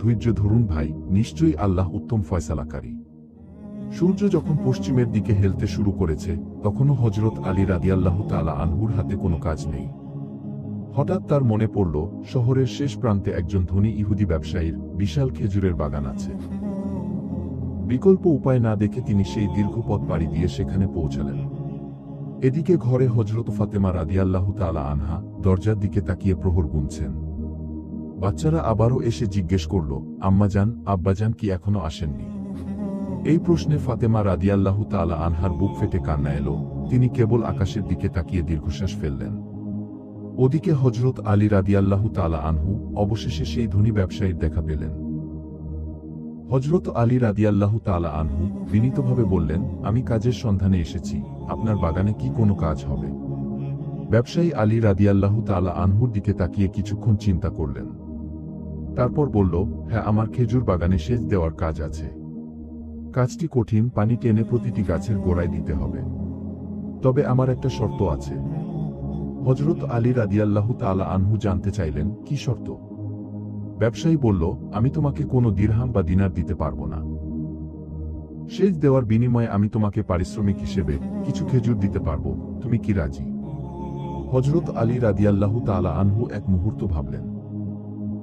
ধৈর্য ধরুন ভাই, নিশ্চয়ই আল্লাহ উত্তম ফয়সালাকারী। সূর্য যখন পশ্চিমের দিকে হেলতে শুরু করেছে, তখনও হযরত আলী রাদিয়াল্লাহু তাআলা আনহুর হাতে কোনো কাজ নেই। হঠাৎ তার মনে পড়ল, শহরের শেষ প্রান্তে একজন ধনী ইহুদি ব্যবসায়ীর বিশাল খেজুরের বাগান আছে। বিকল্প উপায় না দেখে তিনি সেই দীর্ঘ পথ পাড়ি দিয়ে সেখানে পৌঁছালেন। এদিকে ঘরে হযরত ফাতেমা রাদিয়াল্লাহু তাআলা আনহা দরজার দিকে তাকিয়ে প্রহর গুনছেন। বাচ্চারা আবারও এসে জিজ্ঞেস করল, আম্মাজান, আব্বাজান কি এখনো আসেননি? এই প্রশ্নে ফাতেমা রাদিয়াল্লাহু তাআলা আনহার বুক ফেটে কান্না এলো। তিনি কেবল আকাশের দিকে তাকিয়ে দীর্ঘশ্বাস ফেললেন। ওদিকে হযরত আলী রাদিয়াল্লাহু তাআলা আনহু অবশেষে সেই ধনী ব্যবসায়ীর দেখা পেলেন। হযরত আলী রাদিয়াল্লাহু তাআলা আনহু বিনীতভাবে বললেন, আমি কাজের সন্ধানে এসেছি, আপনার বাগানে কি কোনো কাজ হবে? ব্যবসায়ী আলী রাদিয়াল্লাহু তাআলা আনহুর দিকে তাকিয়ে কিছুক্ষণ চিন্তা করলেন। তারপর বলল, হ্যাঁ, আমার খেজুর বাগানে সেচ দেওয়ার কাজ আছে। কাজটি কঠিন, পানি টেনে প্রতিটি গাছের গোড়ায় দিতে হবে। তবে আমার একটা শর্ত আছে। হযরত আলী রাদিয়াল্লাহু তাআলা আনহু জানতে চাইলেন, কি শর্ত? ব্যবসায়ী বলল, আমি তোমাকে কোনো দিরহাম বা দিনার দিতে পারবো না। সেচ দেওয়ার বিনিময়ে আমি তোমাকে পারিশ্রমিক হিসেবে কিছু খেজুর দিতে পারবো। তুমি কি রাজি? হযরত আলী রাদিয়াল্লাহু তাআলা আনহু এক মুহূর্ত ভাবলেন।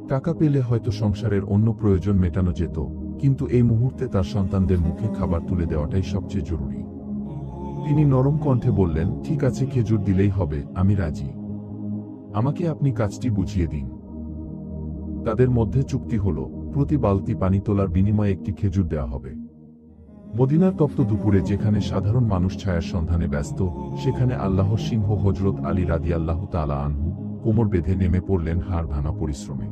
টাকা পেলে হয়তো সংসারের অন্য প্রয়োজন মেটানো যেত, কিন্তু এই মুহূর্তে তার সন্তানদের মুখে খাবার তুলে দেওয়াটাই সবচেয়ে জরুরি। তিনি নরম কণ্ঠে বললেন, ঠিক আছে, খেজুর দিলেই হবে, আমি রাজি। আমাকে আপনি কাজটি বুঝিয়ে দিন। তাদের মধ্যে চুক্তি হল, প্রতি বালতি পানি তোলার বিনিময়ে একটি খেজুর দেওয়া হবে। মদিনার তপ্ত দুপুরে যেখানে সাধারণ মানুষ ছায়ার সন্ধানে ব্যস্ত, সেখানে আল্লাহর সিংহ হযরত আলী রাদিয়াল্লাহু তাআলা আনহু কোমর বেঁধে নেমে পড়লেন হাড় ভাঙা পরিশ্রমে।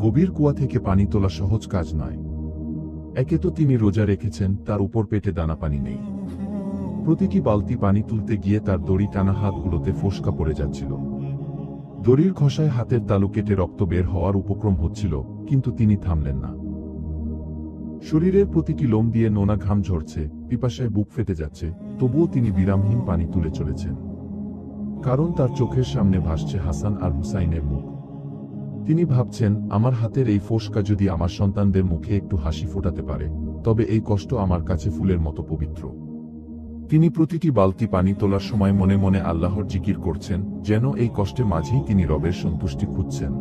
গভীর কুয়া থেকে পানি তোলা সহজ কাজ নয়। একে তো তিনি রোজা রেখেছেন, তার উপর পেটে দানা পানি নেই। প্রতিটি বালতি পানি তুলতে গিয়ে তার দড়ি টানা হাতগুলোতে ফোস্কা পড়ে যাচ্ছিল। দড়ির ঘষায় হাতের তালু কেটে রক্ত বের হওয়ার উপক্রম হচ্ছিল, কিন্তু তিনি থামলেন না। শরীরের প্রতিটি লোম দিয়ে নোনা ঘাম ঝরছে, পিপাসায় বুক ফেটে যাচ্ছে, তবুও তিনি বিরামহীন পানি তুলে চলেছেন। কারণ তার চোখের সামনে ভাসছে হাসান আর হুসাইনের মুখ। তিনি ভাবছেন, আমার হাতের এই ফোস্কা যদি আমার সন্তানদের মুখে একটু হাসি ফোটাতে পারে, তবে এই কষ্ট আমার কাছে ফুলের মতো পবিত্র। তিনি প্রতিটি বালতি পানি তোলার সময় মনে মনে আল্লাহর জিকির করছেন, যেন এই কষ্টের মাঝেই তিনি রবের সন্তুষ্টি খুঁজছেন।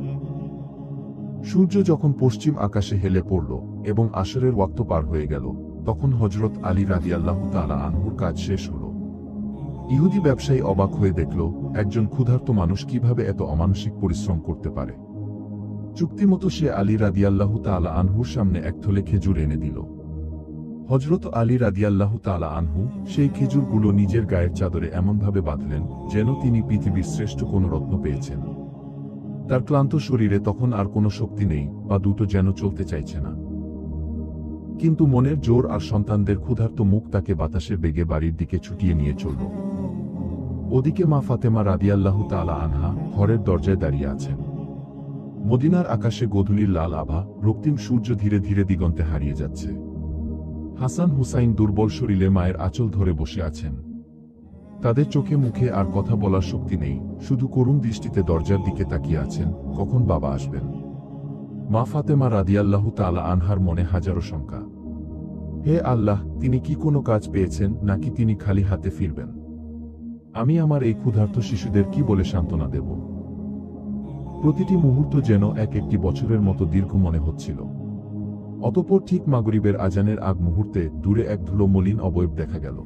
সূর্য যখন পশ্চিম আকাশে হেলে পড়ল এবং আসরের ওয়াক্ত পার হয়ে গেল, তখন হযরত আলী রাদিয়াল্লাহু তাআলা আনহুর কাজ শেষ হল। ইহুদি ব্যবসায়ী অবাক হয়ে দেখল, একজন ক্ষুধার্ত মানুষ কিভাবে এত অমানসিক পরিশ্রম করতে পারে। চুক্তিমতো সে আলী রাদিয়াল্লাহু তাআলা আনহুর সামনে এক থলে খেজুর এনে দিল। হযরত আলী রাদিয়াল্লাহু তাআলা আনহু সেই খেজুরগুলো নিজের গায়ের চাদরে এমনভাবে বাঁধলেন, যেন তিনি পৃথিবীর শ্রেষ্ঠ কোনো রত্ন পেয়েছেন। তার ক্লান্ত শরীরে তখন আর কোনো শক্তি নেই, পা দুটো যেন চলতে চাইছে না। কিন্তু মনের জোর আর সন্তানদের ক্ষুধার্ত মুখ তাকে বাতাসের বেগে বাড়ির দিকে ছুটিয়ে নিয়ে চলল। ওদিকে মা ফাতেমা রাদিয়াল্লাহু তাআলা আনহা ঘরের দরজায় দাঁড়িয়ে আছেন। মদিনার আকাশে গোধূলির লাল আভা, রক্তিম সূর্য ধীরে ধীরে দিগন্তে হারিয়ে যাচ্ছে। হাসান হুসাইন দুর্বল শরীরে মায়ের আঁচল ধরে বসে আছেন। তাদের চোখে মুখে আর কথা বলার শক্তি নেই, শুধু করুণ দৃষ্টিতে দরজার দিকে তাকিয়ে আছেন, কখন বাবা আসবেন। মা ফাতেমা রাদিয়াল্লাহু তাআলা আনহার মনে হাজারো শঙ্কা। হে আল্লাহ, তিনি কি কোনো কাজ পেয়েছেন, নাকি তিনি খালি হাতে ফিরবেন? আমি আমার এই ক্ষুধার্ত শিশুদের কি বলে সান্ত্বনা দেব? প্রতিটি মুহূর্ত যেন এক একটি বছরের মতো দীর্ঘ মনে হচ্ছিল। অতঃপর ঠিক মাগরিবের আজানের আগ মুহূর্তে দূরে এক ধুলো মলিন অবয়ব দেখা গেল।